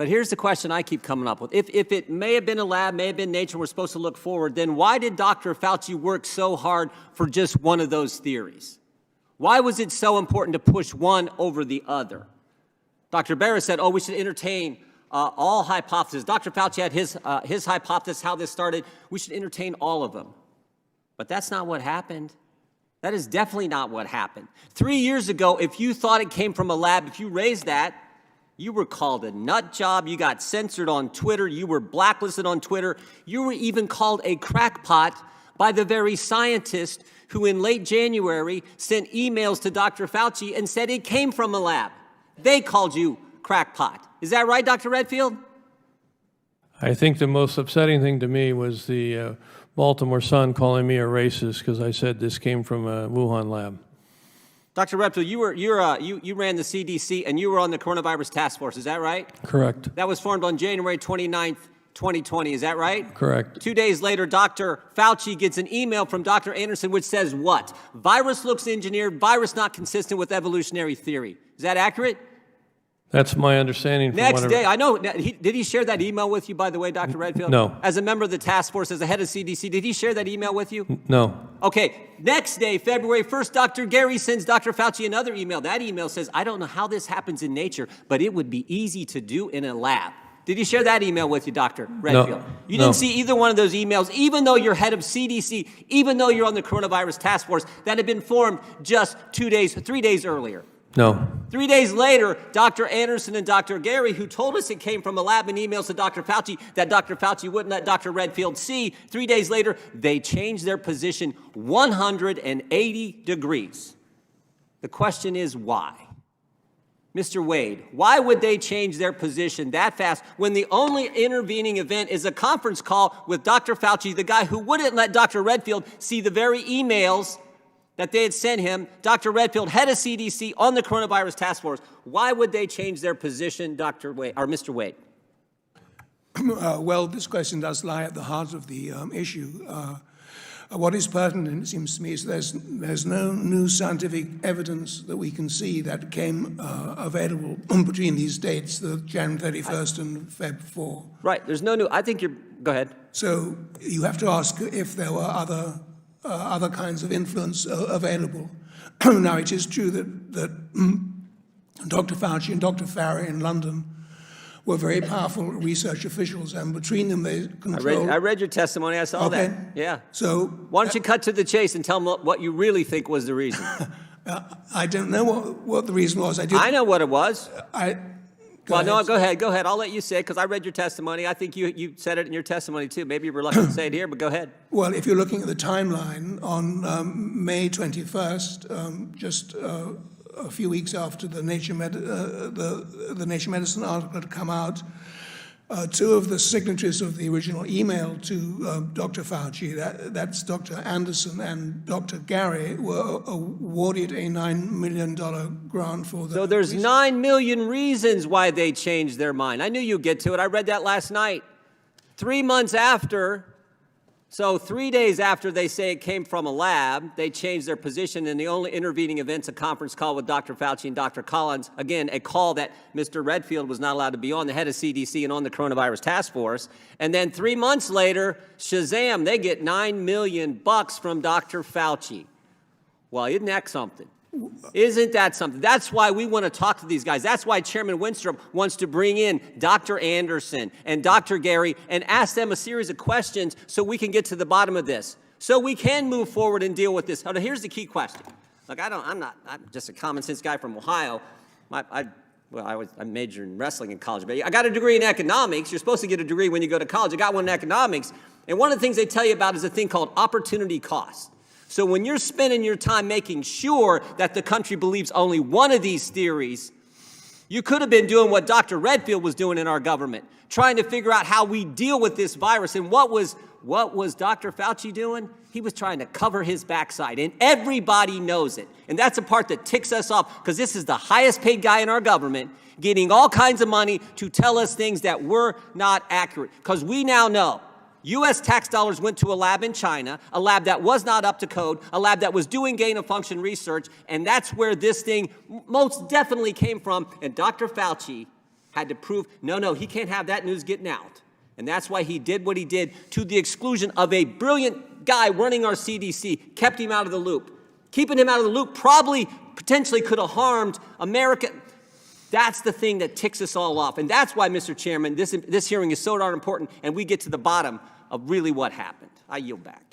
But here's the question I keep coming up with. If it may have been a lab, may have been nature, we're supposed to look forward, then why did Dr. Fauci work so hard for just one of those theories? Why was it so important to push one over the other? Dr. Barra said, we should entertain all hypotheses. Dr. Fauci had his hypothesis, how this started. We should entertain all of them. But that's not what happened. That is definitely not what happened. 3 years ago, if you thought it came from a lab, if you raised that, you were called a nut job. You got censored on Twitter. You were blacklisted on Twitter. You were even called a crackpot by the very scientist who in late January sent emails to Dr. Fauci and said it came from a lab. They called you crackpot. Is that right, Dr. Redfield? I think the most upsetting thing to me was the Baltimore Sun calling me a racist because I said this came from a Wuhan lab. Dr. Redfield, you ran the CDC and you were on the coronavirus task force. Is that right? Correct. That was formed on January 29th, 2020. Is that right? Correct. 2 days later, Dr. Fauci gets an email from Dr. Anderson which says what? Virus looks engineered, virus not consistent with evolutionary theory. Is that accurate? That's my understanding. Next day, I know. Did he share that email with you, by the way, Dr. Redfield? No. As a member of the task force, as a head of CDC, did he share that email with you? No. Okay. Next day, February 1st, Dr. Gary sends Dr. Fauci another email. That email says, I don't know how this happens in nature, but it would be easy to do in a lab. Did he share that email with you, Dr. Redfield? No. You didn't see either one of those emails, even though you're head of CDC, even though you're on the coronavirus task force that had been formed just 3 days earlier. No. 3 days later, Dr. Anderson and Dr. Gary, who told us it came from a lab in emails to Dr. Fauci that Dr. Fauci wouldn't let Dr. Redfield see, 3 days later, they changed their position 180 degrees. The question is why? Mr. Wade, why would they change their position that fast when the only intervening event is a conference call with Dr. Fauci, the guy who wouldn't let Dr. Redfield see the very emails that they had sent him, Dr. Redfield, head of CDC on the coronavirus task force? Why would they change their position, Dr. Wade, or Mr. Wade? Well, this question does lie at the heart of the issue. What is pertinent, it seems to me, is there's no new scientific evidence that we can see that became available between these dates, the January 31st and Feb 4. Right. There's no new. I think you're. Go ahead. So you have to ask if there were other kinds of influence available. Now, it is true that Dr. Fauci and Dr. Farry in London were very powerful research officials, and between them they controlled. I read your testimony. I saw that. Yeah. So why don't you cut to the chase and tell them what you really think was the reason? I don't know what the reason was. I know what it was. Go ahead. No, go ahead. I'll let you say it because I read your testimony. I think you said it in your testimony too. Maybe you're reluctant to say it here, but go ahead. Well, if you're looking at the timeline, on May 21st, just a few weeks after the Nature Medicine article had come out, two of the signatories of the original email to Dr. Fauci, that's Dr. Anderson and Dr. Gary, were awarded a $9 million grant for the. So there's 9 million reasons why they changed their mind. I knew you'd get to it. I read that last night. 3 months after, so 3 days after they say it came from a lab, they changed their position, and the only intervening event's a conference call with Dr. Fauci and Dr. Collins. Again, a call that Mr. Redfield was not allowed to be on, the head of CDC and on the coronavirus task force. And then 3 months later, shazam, they get $9 million from Dr. Fauci. Well, isn't that something? Isn't that something? That's why we want to talk to these guys. That's why Chairman Winstrup wants to bring in Dr. Anderson and Dr. Gary and ask them a series of questions so we can get to the bottom of this, so we can move forward and deal with this. Now, here's the key question. Look, I'm just a common sense guy from Ohio. I majored in wrestling in college, but I got a degree in economics. You're supposed to get a degree when you go to college. I got one in economics. And one of the things they tell you about is a thing called opportunity cost. So when you're spending your time making sure that the country believes only one of these theories, you could have been doing what Dr. Redfield was doing in our government, trying to figure out how we deal with this virus. And what was Dr. Fauci doing? He was trying to cover his backside, and everybody knows it. And that's a part that ticks us off, because this is the highest paid guy in our government getting all kinds of money to tell us things that were not accurate. Because we now know U.S. tax dollars went to a lab in China, a lab that was not up to code, a lab that was doing gain-of-function research, and that's where this thing most definitely came from. And Dr. Fauci had to prove, no, he can't have that news getting out. And that's why he did what he did, to the exclusion of a brilliant guy running our CDC, kept him out of the loop. Keeping him out of the loop probably potentially could have harmed America. That's the thing that ticks us all off. And that's why, Mr. Chairman, this hearing is so darn important, and we get to the bottom of really what happened. I yield back.